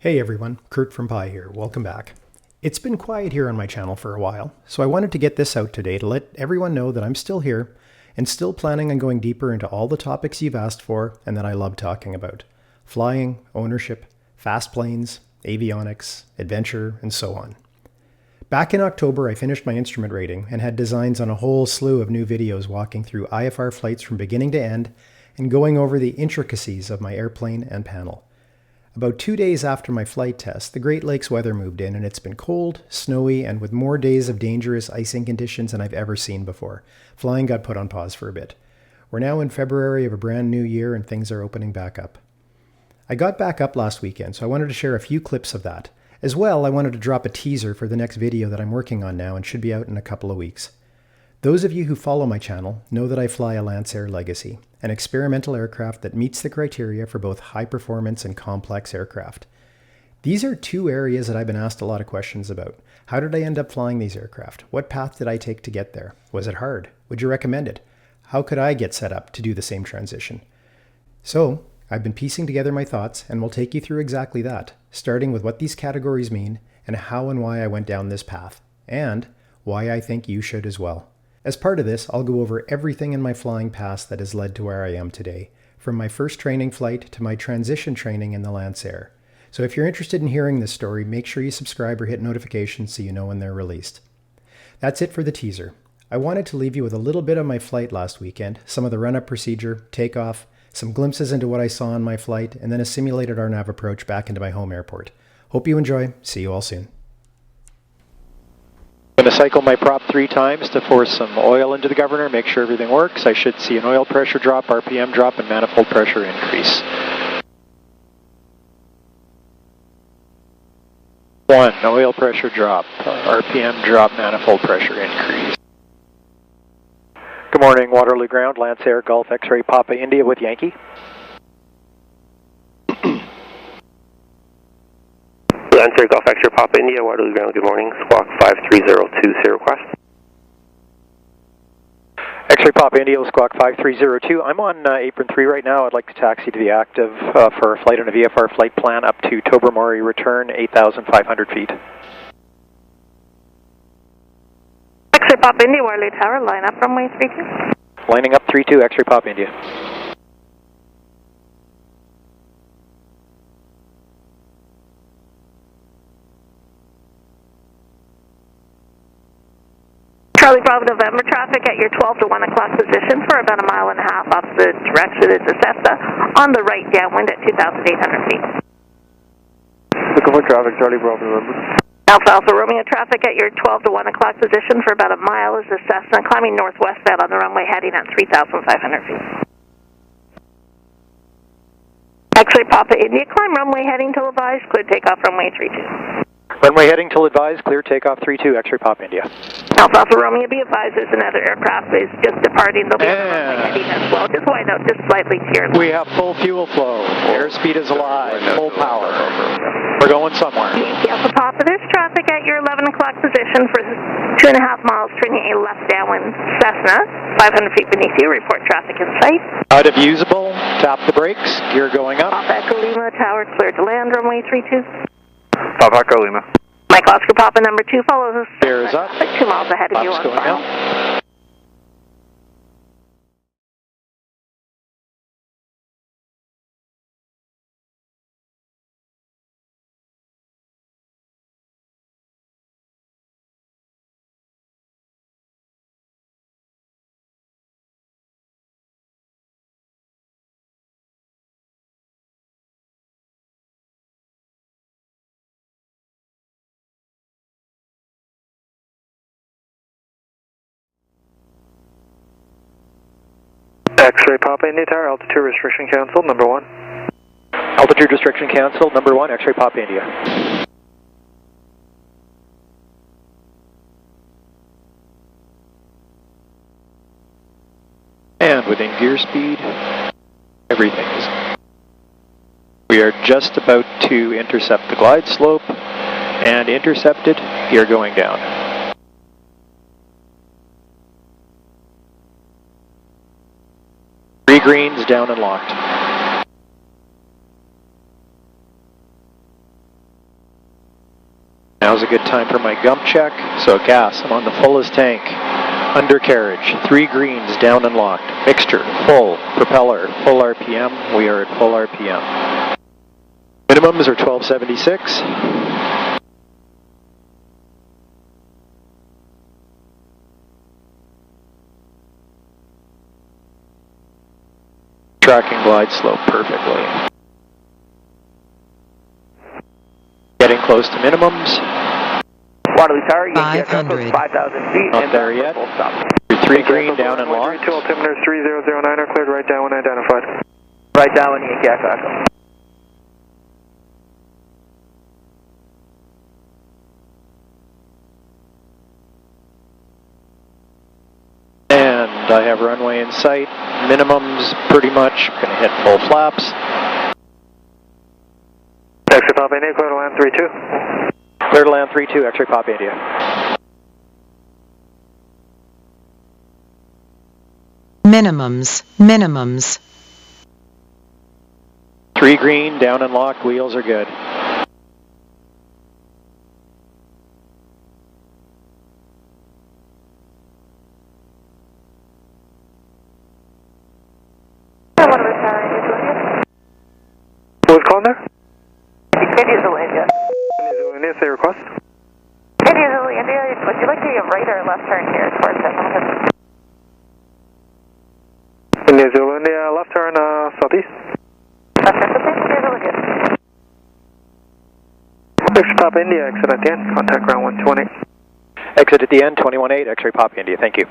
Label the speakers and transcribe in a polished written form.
Speaker 1: Hey everyone, Kurt from Pi here. Welcome back. It's been quiet here on my channel for a while, so I wanted to get this out today to let everyone know that I'm still here and still planning on going deeper into all the topics you've asked for and that I love talking about. Flying, ownership, fast planes, avionics, adventure, and so on. Back in October, I finished my instrument rating and had designs on a whole slew of new videos walking through IFR flights from beginning to end and going over the intricacies of my airplane and panel. About 2 days after my flight test, the Great Lakes weather moved in and it's been cold, snowy, and with more days of dangerous icing conditions than I've ever seen before. Flying got put on pause for a bit. We're now in February of a brand new year and things are opening back up. I got back up last weekend, so I wanted to share a few clips of that. As well, I wanted to drop a teaser for the next video that I'm working on now and should be out in a couple of weeks. Those of you who follow my channel know that I fly a Lancair Legacy, an experimental aircraft that meets the criteria for both high performance and complex aircraft. These are two areas that I've been asked a lot of questions about. How did I end up flying these aircraft? What path did I take to get there? Was it hard? Would you recommend it? How could I get set up to do the same transition? So, I've been piecing together my thoughts and will take you through exactly that, starting with what these categories mean and how and why I went down this path, and why I think you should as well. As part of this, I'll go over everything in my flying past that has led to where I am today, from my first training flight to my transition training in the Lancair. So if you're interested in hearing this story, make sure you subscribe or hit notifications so you know when they're released. That's it for the teaser. I wanted to leave you with a little bit of my flight last weekend, some of the run-up procedure, takeoff, some glimpses into what I saw on my flight, and then a simulated RNAV approach back into my home airport. Hope you enjoy. See you all soon.
Speaker 2: I'm going to cycle my prop 3 times to force some oil into the governor, make sure everything works. I should see an oil pressure drop, RPM drop, and manifold pressure increase. 1, oil pressure drop, RPM drop, manifold pressure increase. Good morning, Waterloo Ground, Lancair, Golf, X-ray, Papa, India with Yankee.
Speaker 3: Lancair, Golf, X-ray, Papa, India, Waterloo Ground, good morning, squawk 53020 request.
Speaker 2: X-ray, Papa, India, squawk 5302. I'm on apron 3 right now. I'd like to taxi to the active for a flight on a VFR flight plan up to Tobermory return, 8,500 feet.
Speaker 4: X-ray, Papa, India, Waterloo Tower, line up runway 32.
Speaker 2: Lining up 32, X-ray, Papa, India.
Speaker 4: Charlie Bravo November traffic at your 12 to 1 o'clock position for about a mile and a half opposite direction. It's a Cessna on the right downwind at 2,800 feet.
Speaker 3: Looking for traffic, Charlie Bravo November.
Speaker 4: Alpha Alpha Romeo traffic at your 12 to 1 o'clock position for about a mile is a Cessna climbing northwestbound on the runway heading at 3,500 feet. X-ray Papa India, climb runway heading to Levi's, clear takeoff runway 32.
Speaker 2: Runway heading till advised, clear takeoff 32, X-ray Pop India.
Speaker 4: Alpha Alpha Romeo, be advised there's another aircraft is just departing. They'll be on the runway heading as well. Just wind out just slightly to your left.
Speaker 2: We have full fuel flow. Airspeed is alive, full power. We're going somewhere.
Speaker 4: Alpha Papa, there's traffic at your 11 o'clock position for 2.5 miles, turning a left downwind Cessna, 500 feet beneath you. Report traffic in sight.
Speaker 2: Out of usable, tap the brakes, gear going up.
Speaker 4: Papa Echo Lima, tower cleared to land, runway 32.
Speaker 3: Papa Echo Lima.
Speaker 4: Mike Oscar Papa number 2 follows us.
Speaker 2: Gear is up.
Speaker 4: 2 miles ahead of you on
Speaker 2: going
Speaker 4: file.
Speaker 2: up.
Speaker 3: X-ray Papa India Tower, altitude restriction cancelled, number 1.
Speaker 2: Altitude restriction canceled, number 1, X-ray Pop India. And within gear speed, everything is. We are just about to intercept the glide slope, and intercepted, gear going down. 3 greens, down and locked. Now's a good time for my gump check. So gas, I'm on the fullest tank. Undercarriage, 3 greens, down and locked. Mixture, full. Propeller, full RPM. We are at full RPM. Minimums are 1276. Tracking glide slope perfectly. Getting close to minimums.
Speaker 5: Waterloo Tower,
Speaker 6: 500.
Speaker 5: 5,000 feet.
Speaker 2: Not
Speaker 5: and
Speaker 2: there yet.
Speaker 5: Full stop.
Speaker 2: You're 3 green, down and locked.
Speaker 3: 32 altimeter 3009 are cleared right down when identified.
Speaker 5: Right down when you get gas.
Speaker 2: And I have runway in sight. Minimums pretty much. Going to hit full flaps.
Speaker 3: X-ray Pop India, clear to land 32.
Speaker 2: Clear to land 32, X-ray Pop India.
Speaker 6: Minimums.
Speaker 2: 3 green, down and locked, wheels are good.
Speaker 3: What was calling there?
Speaker 4: India Zealandia.
Speaker 3: India, say request.
Speaker 4: India Zealandia, would you like to get right or left turn here towards Hamilton?
Speaker 3: India, India, left turn southeast.
Speaker 4: Left turn southeast, India Zealandia.
Speaker 3: X-ray Pop India, exit at the end, contact ground 120.
Speaker 2: Exit at the end, 218, X-ray Pop India, thank you.